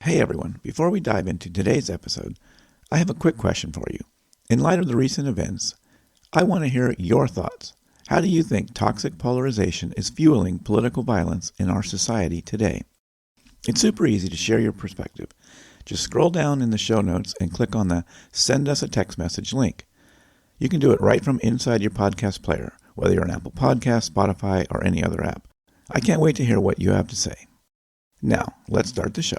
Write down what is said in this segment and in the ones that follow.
Hey everyone, before we dive into today's episode, I have a quick question for you. In light of the recent events, I want to hear your thoughts. How do you think toxic polarization is fueling political violence in our society today? It's super easy to share your perspective. Just scroll down in the show notes and click on the Send Us a Text Message link. You can do it right from inside your podcast player, whether you're on Apple Podcasts, Spotify, or any other app. I can't wait to hear what you have to say. Now, let's start the show.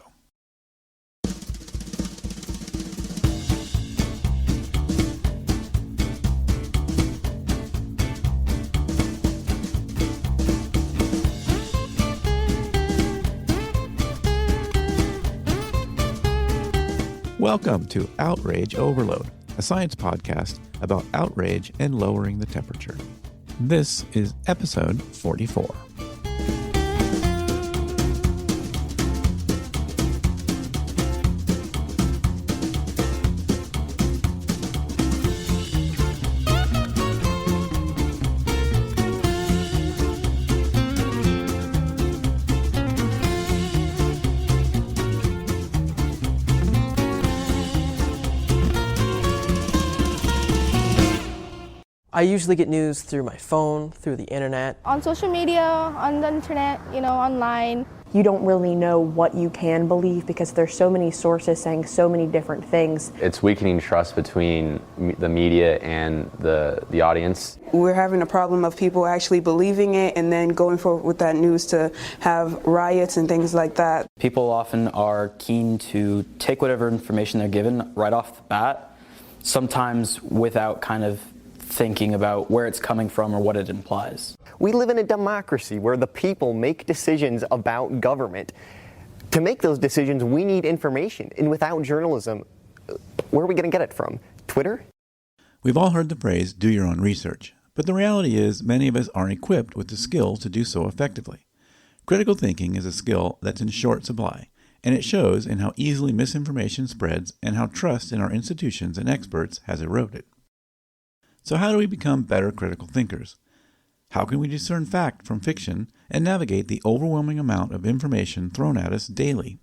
Welcome to Outrage Overload, a science podcast about outrage and lowering the temperature. This is episode 44. I usually get news through my phone, through the internet. On social media, on the internet, online. You don't really know what you can believe because there's so many sources saying so many different things. It's weakening trust between the media and the audience. We're having a problem of people actually believing it and then going forward with that news to have riots and things like that. People often are keen to take whatever information they're given right off the bat, sometimes without kind of thinking about where it's coming from or what it implies. We live in a democracy where the people make decisions about government. To make those decisions, we need information. And without journalism, where are we going to get it from? Twitter? We've all heard the phrase, do your own research. But the reality is, many of us aren't equipped with the skills to do so effectively. Critical thinking is a skill that's in short supply, and it shows in how easily misinformation spreads and how trust in our institutions and experts has eroded. So how do we become better critical thinkers? How can we discern fact from fiction and navigate the overwhelming amount of information thrown at us daily?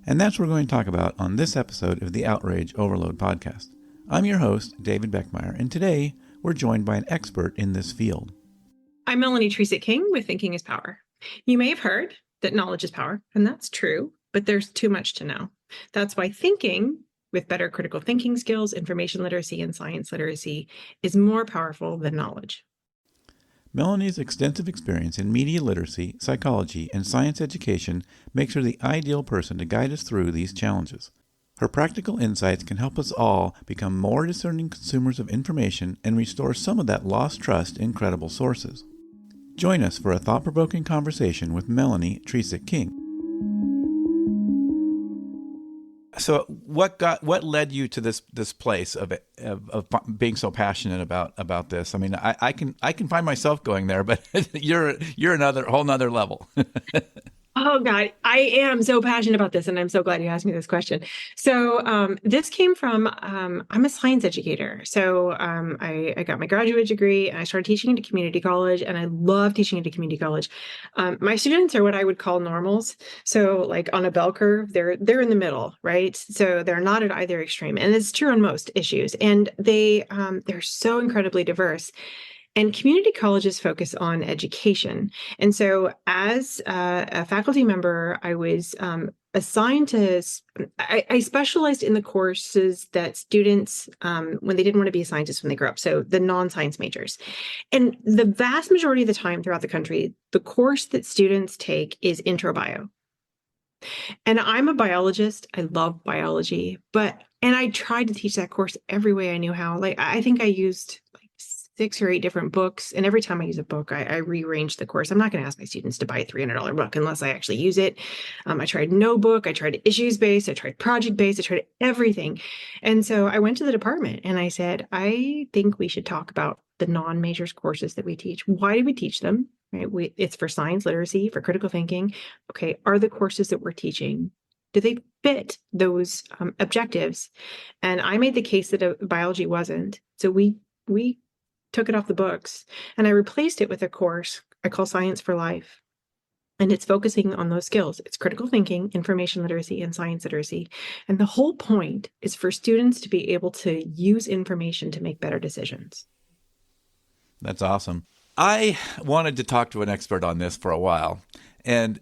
And that's what we're going to talk about on this episode of the Outrage Overload podcast. I'm your host, David Beckmeyer, and today we're joined by an expert in this field. I'm Melanie Trecek-King with Thinking is Power. You may have heard that knowledge is power, and that's true, but there's too much to know. That's why thinking with better critical thinking skills, information literacy, and science literacy is more powerful than knowledge. Melanie's extensive experience in media literacy, psychology, and science education makes her the ideal person to guide us through these challenges. Her practical insights can help us all become more discerning consumers of information and restore some of that lost trust in credible sources. Join us for a thought-provoking conversation with Melanie Trecek-King. So what led you to this place of being so passionate about this? I mean, I can find myself going there, but you're another whole nother level. Oh, God, I am so passionate about this, and I'm so glad you asked me this question. So this came from, I'm a science educator. So I got my graduate degree, and I started teaching at a community college, and I love teaching at a community college. My students are what I would call normals. So like on a bell curve, they're in the middle, right? So they're not at either extreme, and it's true on most issues. And they're so incredibly diverse. And community colleges focus on education. And so as a faculty member, I was assigned to, I specialized in the courses that students, when they didn't want to be a scientist when they grew up, so the non-science majors. And the vast majority of the time throughout the country, the course that students take is intro bio. And I'm a biologist. I love biology, and I tried to teach that course every way I knew how. Like, I think I used 6 or 8 different books. And every time I use a book, I rearrange the course. I'm not going to ask my students to buy a $300 book unless I actually use it. I tried no book. I tried issues-based. I tried project-based. I tried everything. And so I went to the department and I said, I think we should talk about the non-majors courses that we teach. Why do we teach them? Right? It's for science literacy, for critical thinking. Okay, are the courses that we're teaching, do they fit those objectives? And I made the case that biology wasn't. So we took it off the books, and I replaced it with a course I call Science for Life. And it's focusing on those skills. It's critical thinking, information literacy, and science literacy. And the whole point is for students to be able to use information to make better decisions. That's awesome. I wanted to talk to an expert on this for a while. And,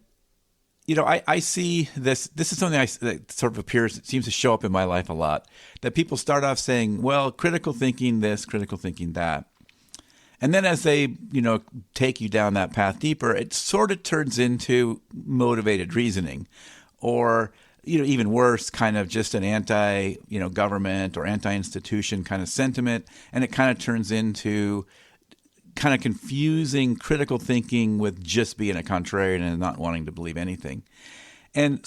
I see this is something that sort of appears, it seems to show up in my life a lot, that people start off saying, well, critical thinking this, critical thinking that. And then as they, take you down that path deeper, it sort of turns into motivated reasoning, or, even worse, kind of just an anti, government or anti-institution kind of sentiment. And it kind of turns into kind of confusing critical thinking with just being a contrarian and not wanting to believe anything. And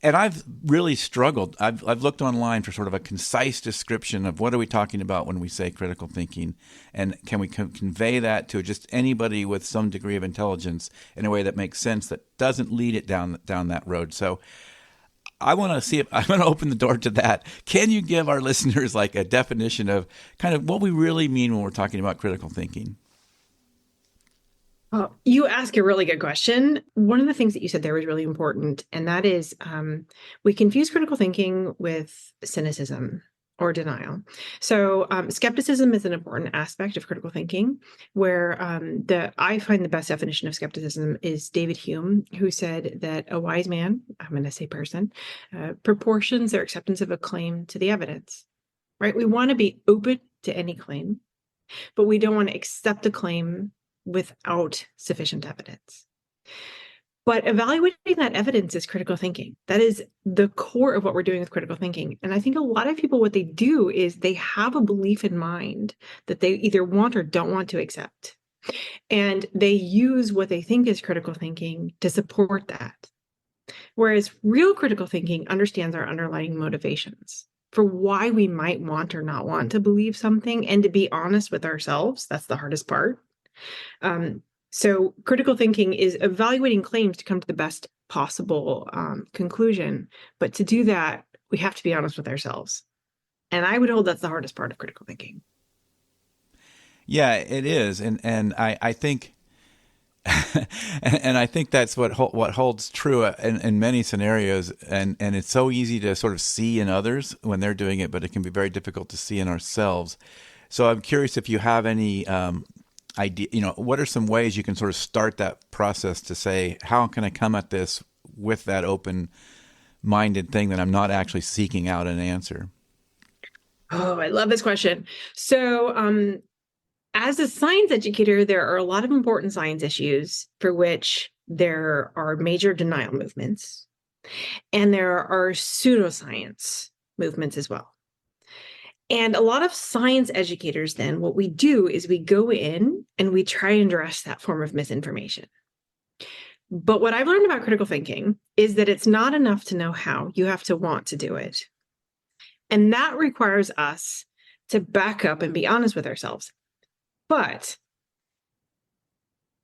I've really struggled. I've looked online for sort of a concise description of what are we talking about when we say critical thinking, and can we convey that to just anybody with some degree of intelligence in a way that makes sense, that doesn't lead it down that road. So I want to see if I'm going to open the door to that. Can you give our listeners like a definition of kind of what we really mean when we're talking about critical thinking? You ask a really good question. One of the things that you said there was really important, and that is we confuse critical thinking with cynicism or denial. So skepticism is an important aspect of critical thinking, where I find the best definition of skepticism is David Hume, who said that a wise man, I'm going to say person, proportions their acceptance of a claim to the evidence, right? We want to be open to any claim, but we don't want to accept a claim without sufficient evidence. But evaluating that evidence is critical thinking. That is the core of what we're doing with critical thinking. And I think a lot of people, what they do is they have a belief in mind that they either want or don't want to accept. And they use what they think is critical thinking to support that. Whereas real critical thinking understands our underlying motivations for why we might want or not want to believe something, and to be honest with ourselves. That's the hardest part. So critical thinking is evaluating claims to come to the best possible conclusion. But to do that, we have to be honest with ourselves. And I would hold that's the hardest part of critical thinking. Yeah, it is. And I think and I think that's what holds true in many scenarios. And it's so easy to sort of see in others when they're doing it, but it can be very difficult to see in ourselves. So I'm curious if you have any idea, what are some ways you can sort of start that process to say, how can I come at this with that open-minded thing that I'm not actually seeking out an answer? Oh, I love this question. So as a science educator, there are a lot of important science issues for which there are major denial movements, and there are pseudoscience movements as well. And a lot of science educators, then, what we do is we go in and we try and address that form of misinformation. But what I've learned about critical thinking is that it's not enough to know how. You have to want to do it. And that requires us to back up and be honest with ourselves. But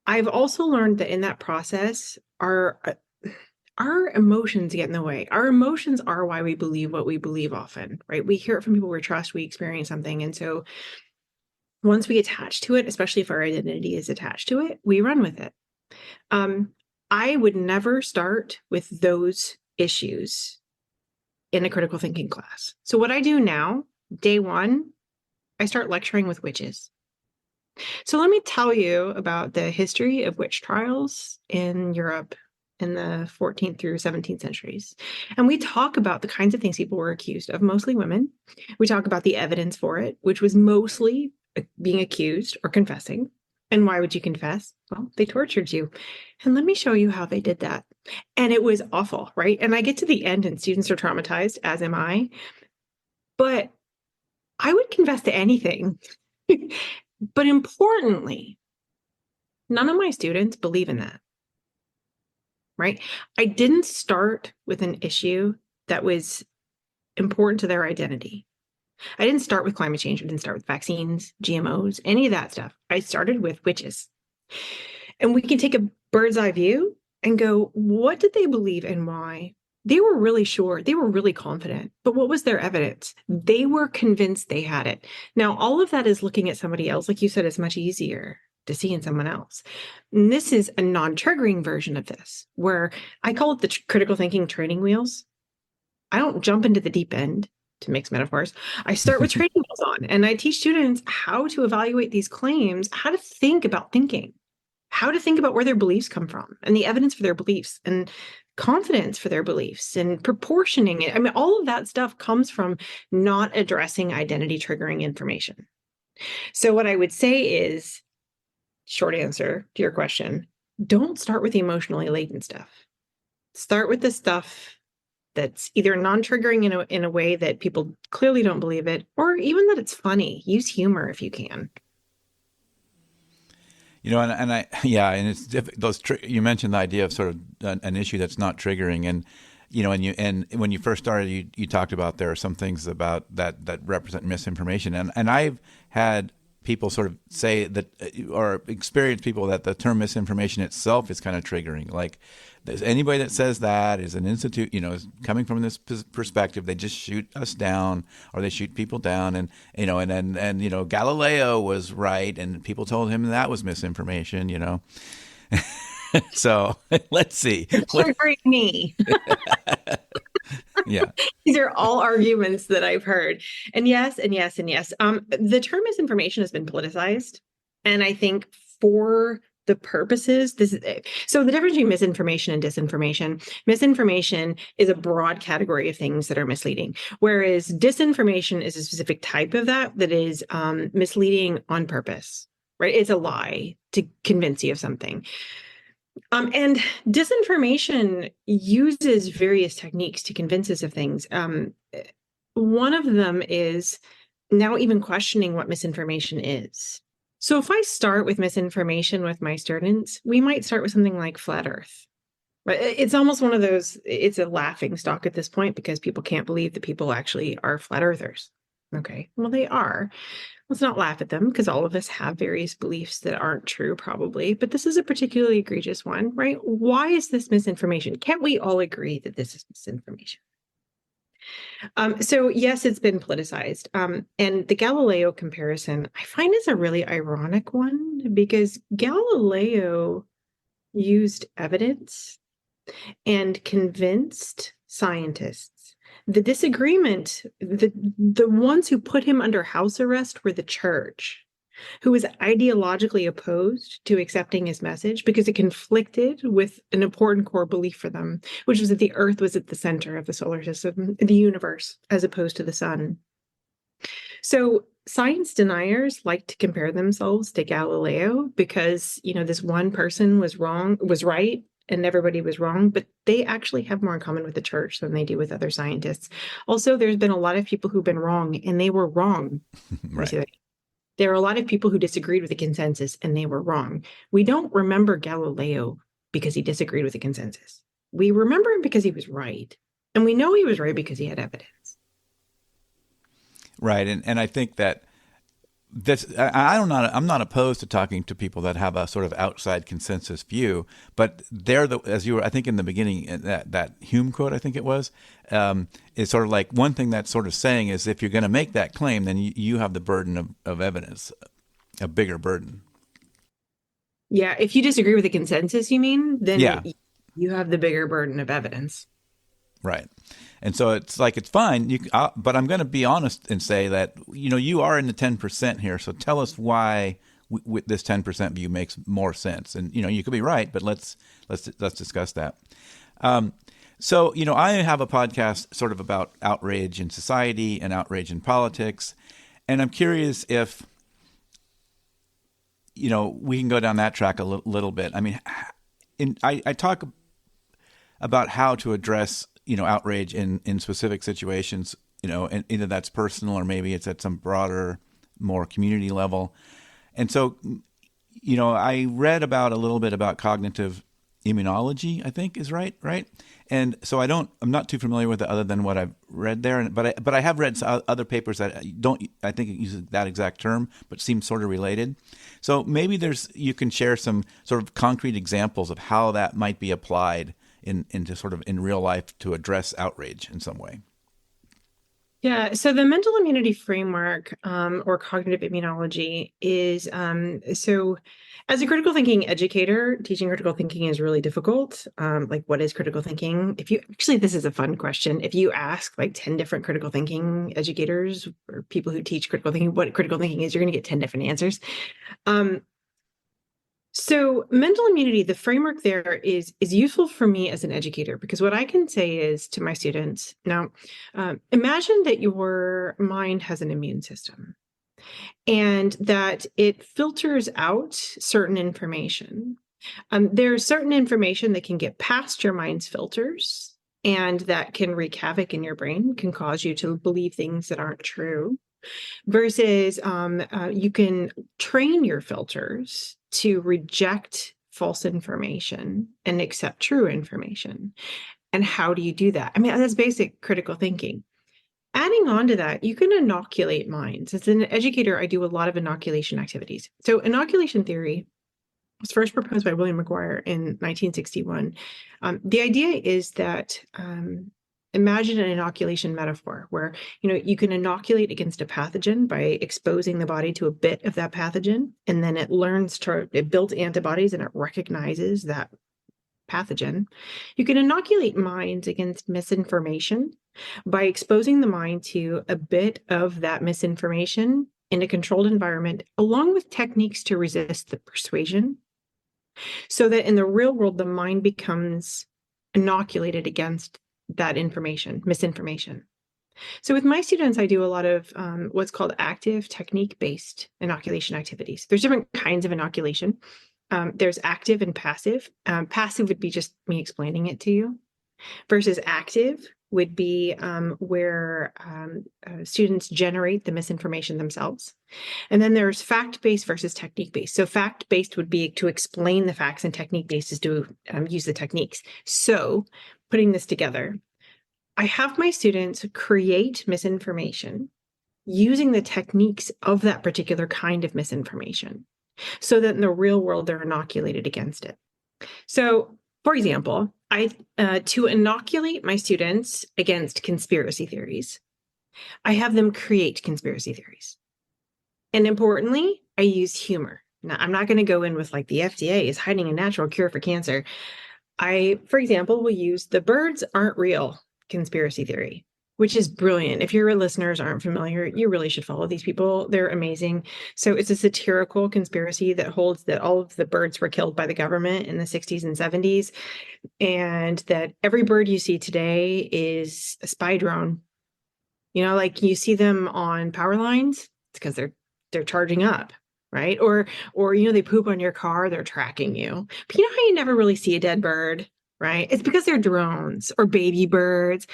I've also learned that in that process, our emotions get in the way. Our emotions are why we believe what we believe often, right? We hear it from people we trust, we experience something. And so once we attach to it, especially if our identity is attached to it, we run with it. I would never start with those issues in a critical thinking class. So what I do now, day one, I start lecturing with witches. So let me tell you about the history of witch trials in Europe in the 14th through 17th centuries. And we talk about the kinds of things people were accused of, mostly women. We talk about the evidence for it, which was mostly being accused or confessing. And why would you confess? Well, they tortured you. And let me show you how they did that. And it was awful, right? And I get to the end and students are traumatized, as am I. But I would confess to anything. But importantly, none of my students believe in that. Right? I didn't start with an issue that was important to their identity. I didn't start with climate change. I didn't start with vaccines, GMOs, any of that stuff. I started with witches. And we can take a bird's eye view and go, what did they believe and why? They were really sure. They were really confident. But what was their evidence? They were convinced they had it. Now, all of that is looking at somebody else. Like you said, it's much easier. to see in someone else. And this is a non-triggering version of this, where I call it the critical thinking training wheels. I don't jump into the deep end, to mix metaphors. I start with training wheels on, and I teach students how to evaluate these claims, how to think about thinking, how to think about where their beliefs come from and the evidence for their beliefs and confidence for their beliefs and proportioning it. I mean, all of that stuff comes from not addressing identity triggering information. So what I would say is, short answer to your question, don't start with the emotionally laden stuff. Start with the stuff that's either non-triggering in a way that people clearly don't believe it, or even that it's funny. Use humor if you can. And it's you mentioned the idea of sort of an issue that's not triggering, and and when you first started, you talked about there are some things about that represent misinformation, and I've had people sort of say that, or experienced people that the term misinformation itself is kind of triggering. Like, there's anybody that says that is an institute, is coming from this perspective, they just shoot us down, or they shoot people down, and Galileo was right, and people told him that was misinformation, So let's see. Triggering me. Yeah. These are all arguments that I've heard. And yes, and yes, and yes. The term misinformation has been politicized. And I think for the purposes, so the difference between misinformation and misinformation is a broad category of things that are misleading, whereas disinformation is a specific type of that is misleading on purpose, right? It's a lie to convince you of something. And disinformation uses various techniques to convince us of things. One of them is now even questioning what misinformation is. So if I start with misinformation with my students, we might start with something like flat Earth. Right? It's almost one of those, it's a laughing stock at this point because people can't believe that people actually are flat earthers. Okay, well, they are. Let's not laugh at them because all of us have various beliefs that aren't true probably, but this is a particularly egregious one, right? Why is this misinformation? Can't we all agree that this is misinformation? So yes, it's been politicized. And the Galileo comparison, I find is a really ironic one because Galileo used evidence and convinced scientists. The disagreement, the ones who put him under house arrest were the church, who was ideologically opposed to accepting his message because it conflicted with an important core belief for them, which was that the Earth was at the center of the solar system, the universe, as opposed to the sun. So science deniers like to compare themselves to Galileo because, this one person was right, and everybody was wrong, but they actually have more in common with the church than they do with other scientists. Also, there's been a lot of people who've been wrong, and they were wrong. Right. There are a lot of people who disagreed with the consensus, and they were wrong. We don't remember Galileo because he disagreed with the consensus. We remember him because he was right, and we know he was right because he had evidence. Right, and I think that I'm not opposed to talking to people that have a sort of outside consensus view, but as you were, I think in the beginning, that Hume quote, I think it was, is sort of like one thing that's sort of saying is if you're going to make that claim, then you have the burden of evidence, a bigger burden. Yeah, if you disagree with the consensus, you mean, then you have the bigger burden of evidence. Right. And so it's like, it's fine, but I'm going to be honest and say that, you are in the 10% here. So tell us why with this 10% view makes more sense. And, you could be right, but let's discuss that. So, I have a podcast sort of about outrage in society and outrage in politics. And I'm curious if, we can go down that track a little bit. I mean, I talk about how to address outrage in specific situations, and either that's personal or maybe it's at some broader, more community level. And so, I read a little bit about cognitive immunology, I think is right. And so I'm not too familiar with it other than what I've read there. But I have read other papers that I think it uses that exact term, but seem sort of related. So maybe you can share some sort of concrete examples of how that might be applied into sort of in real life to address outrage in some way. Yeah, so the mental immunity framework, or cognitive immunology, is so as a critical thinking educator, teaching critical thinking is really difficult. Like, what is critical thinking? If you actually, this is a fun question. If you ask like 10 different critical thinking educators or people who teach critical thinking what critical thinking is, you're going to get 10 different answers. So mental immunity, the framework there is useful for me as an educator, because what I can say is to my students, now, imagine that your mind has an immune system and that it filters out certain information. There's certain information that can get past your mind's filters and that can wreak havoc in your brain, can cause you to believe things that aren't true. Versus you can train your filters to reject false information and accept true information. And how do you do that? I mean, that's basic critical thinking. Adding on to that, you can inoculate minds. As an educator, I do a lot of inoculation activities. So inoculation theory was first proposed by William McGuire in 1961. The idea is that imagine an inoculation metaphor where, you can inoculate against a pathogen by exposing the body to a bit of that pathogen, and then it builds antibodies and it recognizes that pathogen. You can inoculate minds against misinformation by exposing the mind to a bit of that misinformation in a controlled environment, along with techniques to resist the persuasion, so that in the real world, the mind becomes inoculated against that misinformation. So with my students, I do a lot of what's called active technique-based inoculation activities. There's different kinds of inoculation. There's active and passive. Passive would be just me explaining it to you, versus active would be where students generate the misinformation themselves. And then there's fact-based versus technique-based. So fact-based would be to explain the facts, and technique-based is to use the techniques. So putting this together, I have my students create misinformation using the techniques of that particular kind of misinformation, so that in the real world, they're inoculated against it. So, for example, to inoculate my students against conspiracy theories, I have them create conspiracy theories. And importantly, I use humor. Now, I'm not going to go in with like the FDA is hiding a natural cure for cancer. I, for example, will use the birds aren't real conspiracy theory, which is brilliant. If your listeners aren't familiar, you really should follow these people. They're amazing. So it's a satirical conspiracy that holds that all of the birds were killed by the government in the 60s and 70s, and that every bird you see today is a spy drone. Like you see them on power lines, it's because they're charging up, right? Or they poop on your car, they're tracking you. But you know how you never really see a dead bird? Right? It's because they're drones or baby birds.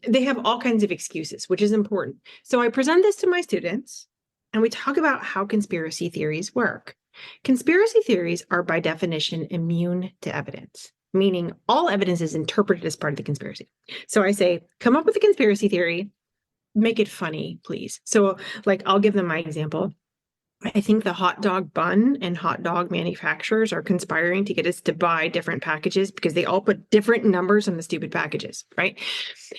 They have all kinds of excuses, which is important. So I present this to my students and we talk about how conspiracy theories work. Conspiracy theories are by definition immune to evidence, meaning all evidence is interpreted as part of the conspiracy. So I say, come up with a conspiracy theory, make it funny, please. So like, I'll give them my example. I think the hot dog bun and hot dog manufacturers are conspiring to get us to buy different packages because they all put different numbers on the stupid packages, right?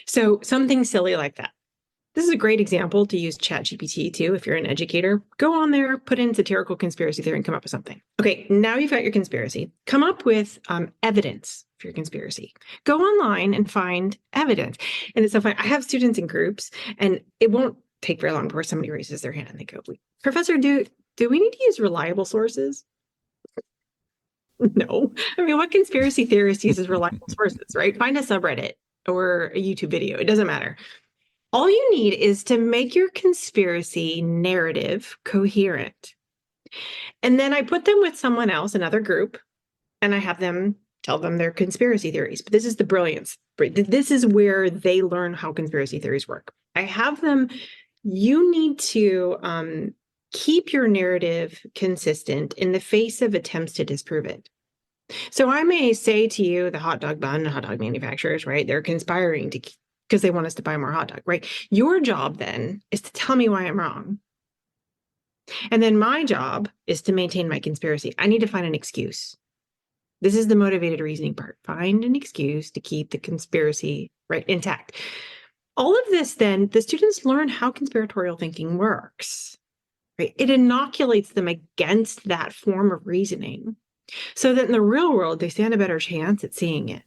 So something silly like that. This is a great example to use ChatGPT too. If you're an educator, go on there, put in satirical conspiracy theory and come up with something. Okay, now you've got your conspiracy. Come up with evidence for your conspiracy. Go online and find evidence. And it's so fun. I have students in groups and it won't take very long before somebody raises their hand and they go, Professor, do we need to use reliable sources? No. I mean, what conspiracy theorist uses reliable sources, right? Find a subreddit or a YouTube video. It doesn't matter. All you need is to make your conspiracy narrative coherent. And then I put them with someone else, another group, and I have them tell them their conspiracy theories. But this is the brilliance. This is where they learn how conspiracy theories work. I have them, you need to keep your narrative consistent in the face of attempts to disprove it. So I may say to you, the hot dog bun, hot dog manufacturers, right? They're conspiring because they want us to buy more hot dog, right? Your job then is to tell me why I'm wrong. And then my job is to maintain my conspiracy. I need to find an excuse. This is the motivated reasoning part. Find an excuse to keep the conspiracy, right, intact. All of this, then, the students learn how conspiratorial thinking works. Right? It inoculates them against that form of reasoning so that in the real world, they stand a better chance at seeing it.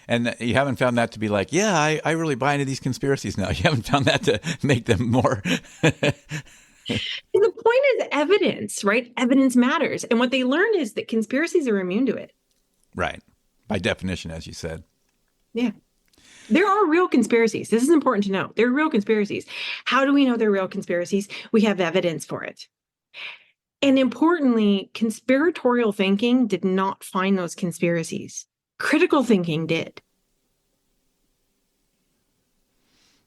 And you haven't found that to be like, yeah, I really buy into these conspiracies now. You haven't found that to make them more. The point is evidence, right? Evidence matters. And what they learn is that conspiracies are immune to it. Right. By definition, as you said. Yeah. There are real conspiracies. This is important to know. There are real conspiracies. How do we know they're real conspiracies? We have evidence for it. And importantly, conspiratorial thinking did not find those conspiracies. Critical thinking did.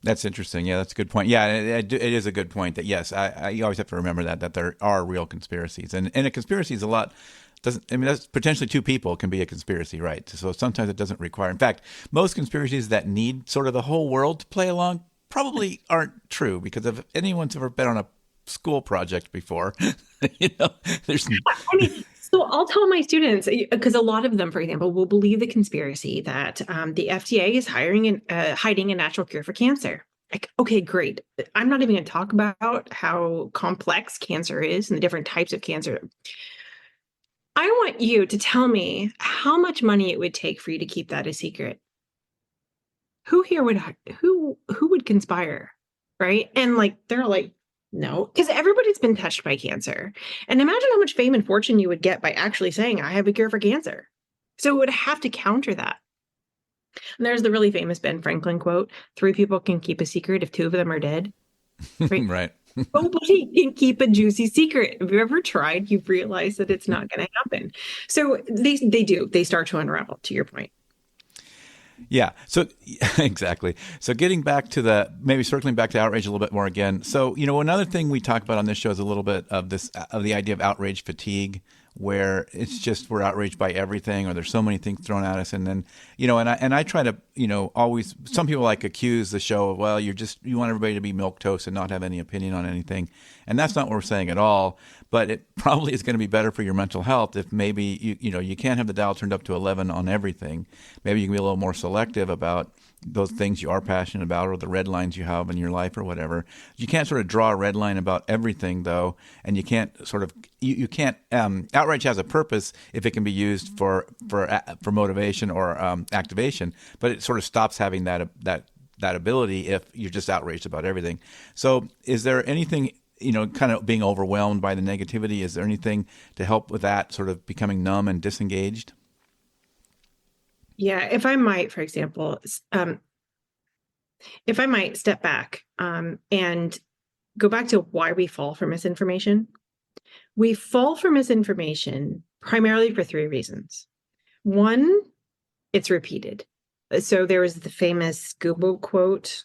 That's interesting. Yeah, that's a good point. Yeah, it is a good point that, yes, you always have to remember that there are real conspiracies. And a conspiracy is that's potentially two people can be a conspiracy, right? So sometimes it doesn't require. In fact, most conspiracies that need sort of the whole world to play along probably aren't true, because if anyone's ever been on a school project before, there's. I mean, so I'll tell my students, because a lot of them, for example, will believe the conspiracy that the FDA is hiding a natural cure for cancer. Like, okay, great. I'm not even going to talk about how complex cancer is and the different types of cancer. I want you to tell me how much money it would take for you to keep that a secret. Who would conspire, right? And they're like, no, because everybody's been touched by cancer. And imagine how much fame and fortune you would get by actually saying, I have a cure for cancer. So it would have to counter that. And there's the really famous Ben Franklin quote, 3 people can keep a secret if 2 of them are dead. Right. Right. Nobody can keep a juicy secret. If you've ever tried, you've realized that it's not going to happen. So they start to unravel, to your point. Yeah. So exactly. So getting back to maybe circling back to outrage a little bit more again. So, another thing we talk about on this show is a little bit of the idea of outrage fatigue, where it's just we're outraged by everything, or there's so many things thrown at us. And then, and I try to, always, some people accuse the show of, well, you want everybody to be milquetoast and not have any opinion on anything. And that's not what we're saying at all. But it probably is going to be better for your mental health if maybe you can't have the dial turned up to 11 on everything. Maybe you can be a little more selective about those things you are passionate about, or the red lines you have in your life, or whatever. You can't sort of draw a red line about everything, though, and you can't sort of you can't. Outrage has a purpose if it can be used for motivation or activation, but it sort of stops having that ability if you're just outraged about everything. So, is there anything? Kind of being overwhelmed by the negativity, is there anything to help with that sort of becoming numb and disengaged? Yeah, if I might, for example, if I might step back and go back to why we fall for misinformation. We fall for misinformation primarily for 3 reasons. 1, it's repeated. So there was the famous Google quote,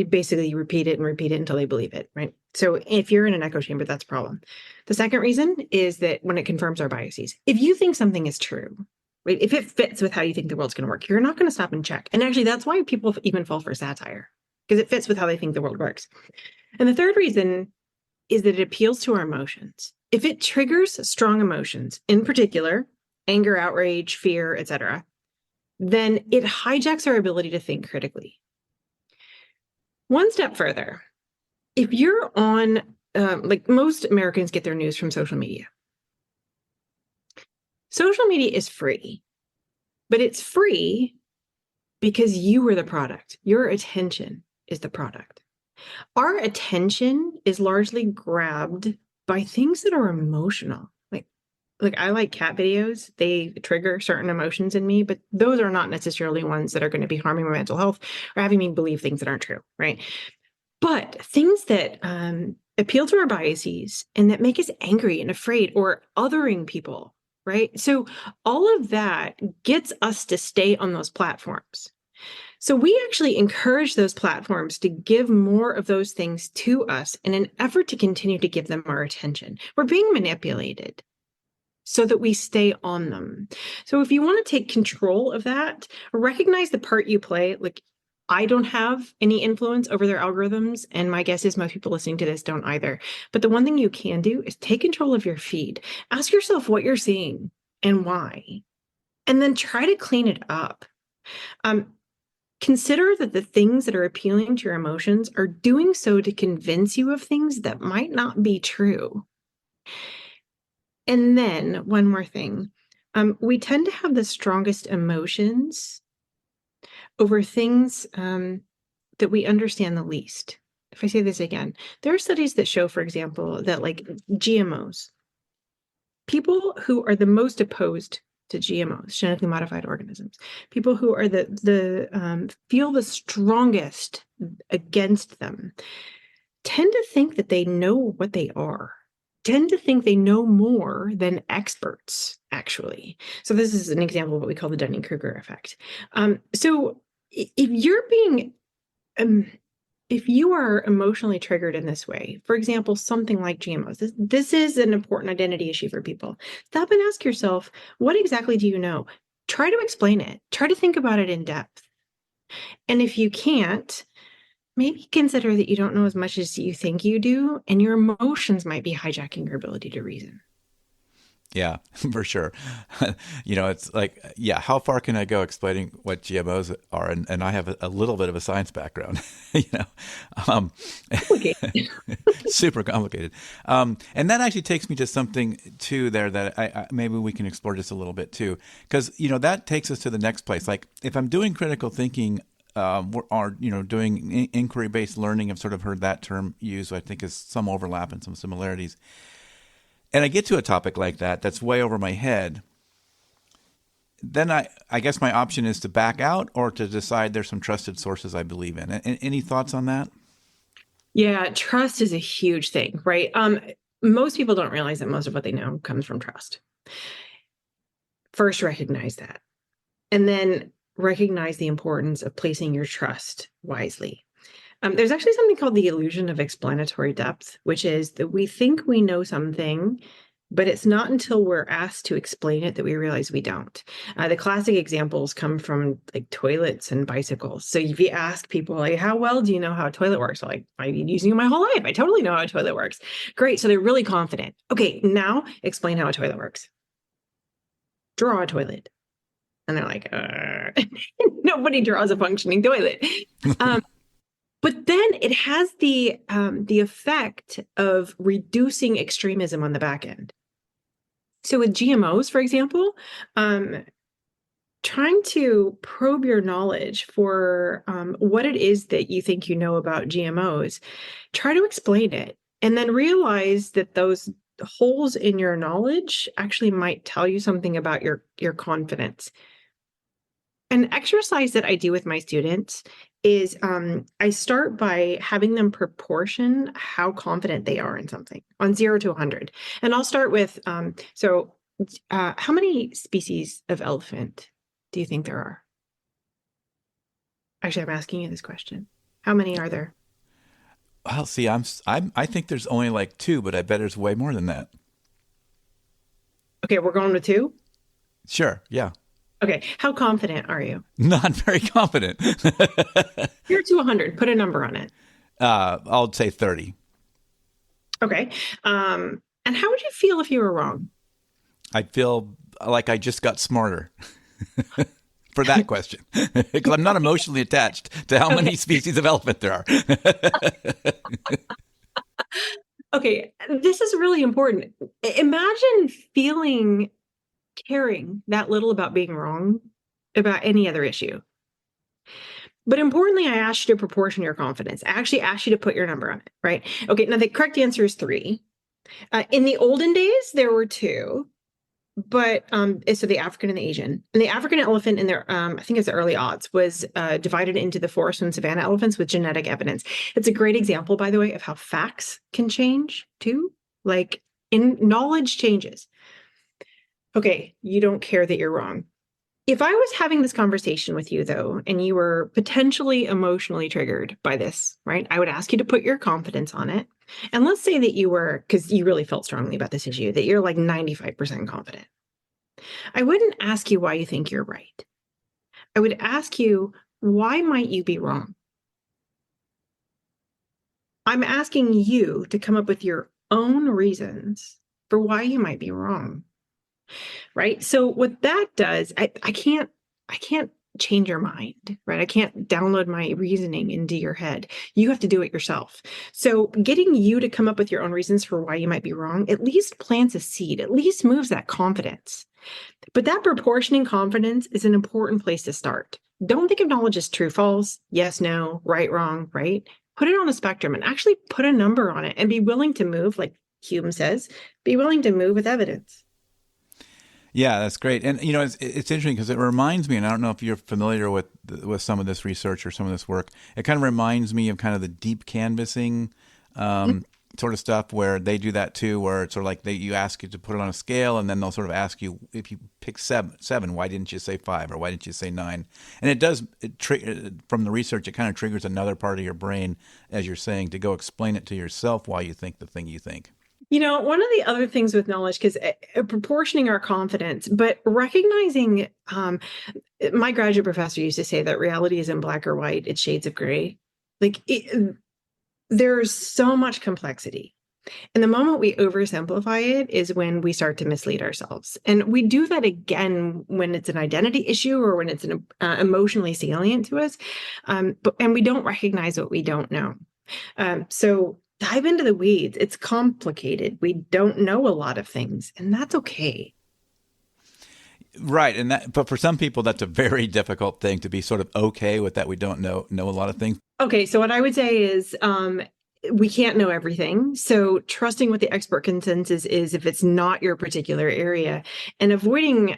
basically you repeat it until they believe it, right? So if you're in an echo chamber, that's a problem. The second reason is that when it confirms our biases. If you think something is true, right? If it fits with how you think the world's going to work, you're not going to stop and check. And actually, that's why people even fall for satire, because it fits with how they think the world works. And the third reason is that it appeals to our emotions. If it triggers strong emotions, in particular, anger, outrage, fear, etc., then it hijacks our ability to think critically. One step further, if you're on, most Americans get their news from social media. Social media is free, but it's free because you are the product. Your attention is the product. Our attention is largely grabbed by things that are emotional. Like I like cat videos. They trigger certain emotions in me, but those are not necessarily ones that are going to be harming my mental health or having me believe things that aren't true, right? But things that appeal to our biases and that make us angry and afraid or othering people, right? So all of that gets us to stay on those platforms. So we actually encourage those platforms to give more of those things to us in an effort to continue to give them our attention. We're being manipulated so that we stay on them. So if you want to take control of that, recognize the part you play. Like, I don't have any influence over their algorithms, and my guess is most people listening to this don't either. But the one thing you can do is take control of your feed. Ask yourself what you're seeing and why, and then try to clean it up. consider that the things that are appealing to your emotions are doing so to convince you of things that might not be true. And then one more thing, we tend to have the strongest emotions over things that we understand the least. If I say this again, there are studies that show, for example, that like GMOs, people who are the most opposed to GMOs, genetically modified organisms, people who are feel the strongest against them, tend to think that they know what they are, tend to think they know more than experts, actually. So this is an example of what we call the Dunning-Kruger effect. So if you're being if you are emotionally triggered in this way, for example, something like GMOs, this is an important identity issue for people. Stop and ask yourself, what exactly do you know? Try to explain it. Try to think about it in depth. And if you can't, maybe consider that you don't know as much as you think you do, and your emotions might be hijacking your ability to reason. Yeah, for sure. It's like, yeah, how far can I go explaining what GMOs are? And I have a little bit of a science background, Complicated. Super complicated. And that actually takes me to something too there that I maybe we can explore just a little bit too, because, that takes us to the next place. Like if I'm doing critical thinking, or doing inquiry-based learning, I've sort of heard that term used. I think is some overlap and some similarities. And I get to a topic like that that's way over my head, then I guess my option is to back out or to decide there's some trusted sources I believe in. Any thoughts on that? Yeah, trust is a huge thing, right? Most people don't realize that most of what they know comes from trust. First, recognize that. And then recognize the importance of placing your trust wisely. There's actually something called the illusion of explanatory depth, which is that we think we know something, but it's not until we're asked to explain it that we realize we don't. The classic examples come from like toilets and bicycles. So if you ask people, like, how well do you know how a toilet works? They're like, I've been using it my whole life. I totally know how a toilet works. Great. So they're really confident. Okay, now explain how a toilet works. Draw a toilet. And they're like, nobody draws a functioning toilet. But then it has the effect of reducing extremism on the back end. So with GMOs, for example, trying to probe your knowledge for what it is that you think you know about GMOs, try to explain it, and then realize that those holes in your knowledge actually might tell you something about your confidence. An exercise that I do with my students is I start by having them proportion how confident they are in something on 0 to 100. And I'll start with, how many species of elephant do you think there are? Actually, I'm asking you this question. How many are there? Well, see, I think there's only like 2, but I bet there's way more than that. Okay, we're going with 2? Sure, yeah. Okay, how confident are you? Not very confident. 0 to 100, put a number on it. I'll say 30. Okay, and how would you feel if you were wrong? I'd feel like I just got smarter for that question, because I'm not emotionally attached to how many species of elephant there are. Okay, this is really important. Imagine caring that little about being wrong about any other issue. But importantly, I asked you to proportion your confidence. I actually asked you to put your number on it, right? Okay, now the correct answer is 3. In the olden days, there were 2, but so the African and the Asian. And the African elephant in their, I think it's the early aughts, was divided into the forest and savanna elephants with genetic evidence. It's a great example, by the way, of how facts can change too. Like knowledge changes. Okay, you don't care that you're wrong. If I was having this conversation with you, though, and you were potentially emotionally triggered by this, right, I would ask you to put your confidence on it. And let's say that you were, because you really felt strongly about this issue, that you're like 95% confident. I wouldn't ask you why you think you're right. I would ask you, why might you be wrong? I'm asking you to come up with your own reasons for why you might be wrong. Right. So what that does, I can't change your mind, right? I can't download my reasoning into your head. You have to do it yourself. So getting you to come up with your own reasons for why you might be wrong, at least plants a seed, at least moves that confidence. But that proportioning confidence is an important place to start. Don't think of knowledge as true, false, yes, no, right, wrong, right? Put it on a spectrum and actually put a number on it and be willing to move, like Hume says, be willing to move with evidence. Yeah, that's great. And, you know, it's interesting because it reminds me, and I don't know if you're familiar with some of this research or some of this work, it kind of reminds me of kind of the deep canvassing sort of stuff where they do that too, where it's sort of like you ask you to put it on a scale, and then they'll sort of ask you, if you pick seven, why didn't you say 5 or why didn't you say 9? And it does, from the research, it kind of triggers another part of your brain, as you're saying, to go explain it to yourself why you think the thing you think. You know, one of the other things with knowledge, because proportioning our confidence, but recognizing, my graduate professor used to say that reality isn't black or white, it's shades of gray. Like, there's so much complexity. And the moment we oversimplify it is when we start to mislead ourselves. And we do that again when it's an identity issue or when it's an emotionally salient to us. And we don't recognize what we don't know. So dive into the weeds. It's complicated. We don't know a lot of things, and that's okay. Right. But for some people, that's a very difficult thing, to be sort of okay with that we don't know a lot of things. Okay. So what I would say is, we can't know everything. So trusting what the expert consensus is if it's not your particular area, and avoiding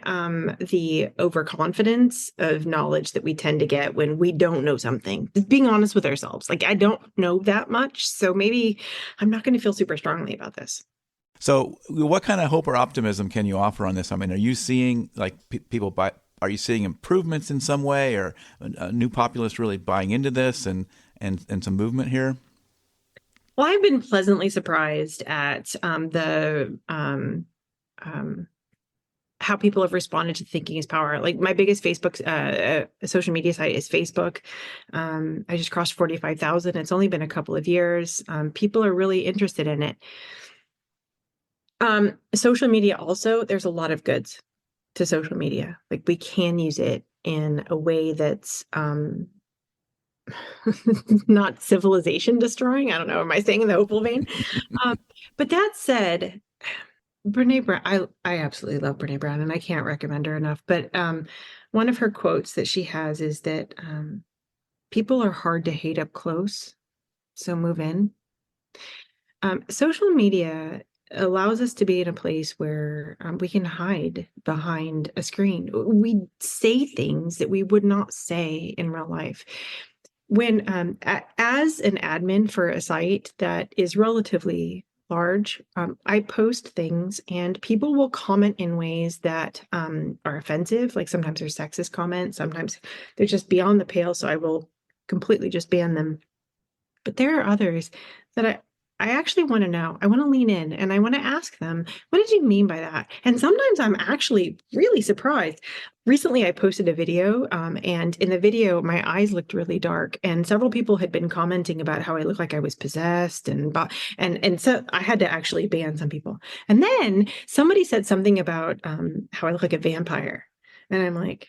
the overconfidence of knowledge that we tend to get when we don't know something. Just being honest with ourselves. Like, I don't know that much, so maybe I'm not going to feel super strongly about this. So what kind of hope or optimism can you offer on this? I mean, are you seeing like people are you seeing improvements in some way, or a new populace really buying into this and some movement here? Well, I've been pleasantly surprised at how people have responded to thinking is power. Like, my biggest Facebook social media site is Facebook. I just crossed 45,000. It's only been a couple of years. People are really interested in it. Social media also, there's a lot of goods to social media. Like, we can use it in a way that's not civilization destroying. I don't know. Am I saying in the hopeful vein? But that said, Brene Brown, I absolutely love Brene Brown, and I can't recommend her enough. But one of her quotes that she has is that people are hard to hate up close, so move in. Social media allows us to be in a place where we can hide behind a screen. We say things that we would not say in real life. When, as an admin for a site that is relatively large, I post things and people will comment in ways that are offensive. Like, sometimes they're sexist comments, sometimes they're just beyond the pale, so I will completely just ban them. But there are others that I actually want to know. I want to lean in and I want to ask them, what did you mean by that? And sometimes I'm actually really surprised. Recently, I posted a video, and in the video, my eyes looked really dark, and several people had been commenting about how I looked like I was possessed, and so I had to actually ban some people. And then somebody said something about how I look like a vampire, and I'm like,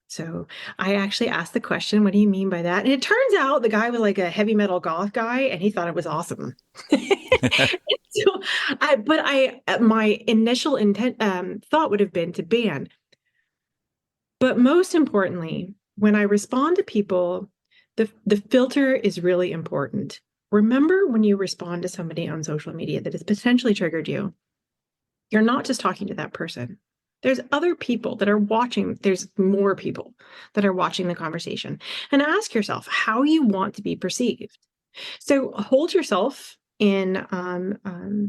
so I actually asked the question, what do you mean by that? And it turns out the guy was like a heavy metal goth guy, and he thought it was awesome. So my initial intent thought would have been to ban. But most importantly, when I respond to people, the filter is really important. Remember, when you respond to somebody on social media that has potentially triggered you, you're not just talking to that person. There's other people that are watching. There's more people that are watching the conversation. And ask yourself how you want to be perceived. So hold yourself in the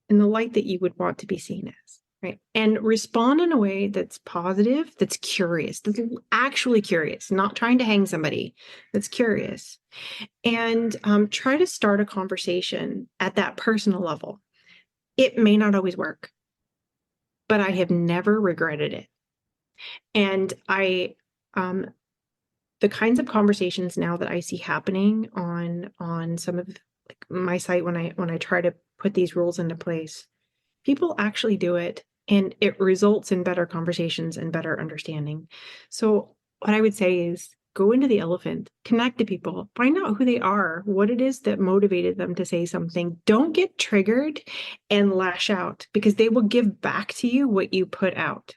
light that you would want to be seen as, right? And respond in a way that's positive, that's curious, that's actually curious, not trying to hang somebody, that's curious. And try to start a conversation at that personal level. It may not always work, but I have never regretted it. And the kinds of conversations now that I see happening on some of my site when I try to put these rules into place, people actually do it and it results in better conversations and better understanding. So what I would say is go into the elephant, connect to people, find out who they are, what it is that motivated them to say something. Don't get triggered and lash out, because they will give back to you what you put out.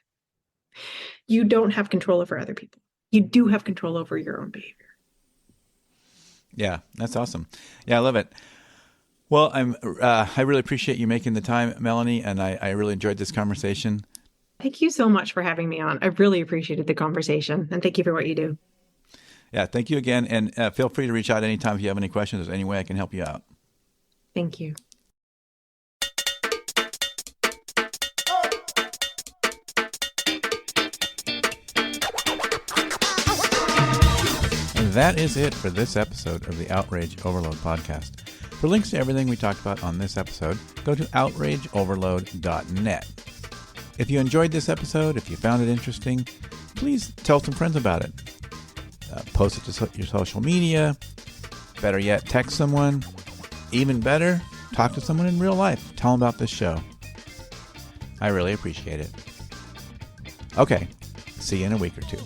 You don't have control over other people. You do have control over your own behavior. Yeah, that's awesome. Yeah, I love it. Well, I really appreciate you making the time, Melanie, and I really enjoyed this conversation. Thank you so much for having me on. I really appreciated the conversation, and thank you for what you do. Yeah, thank you again, and feel free to reach out anytime if you have any questions. There's any way I can help you out. Thank you. And that is it for this episode of the Outrage Overload podcast. For links to everything we talked about on this episode, go to outrageoverload.net. If you enjoyed this episode, if you found it interesting, please tell some friends about it. Post it to your social media. Better yet, text someone. Even better, talk to someone in real life. Tell them about this show. I really appreciate it. Okay, see you in a week or two.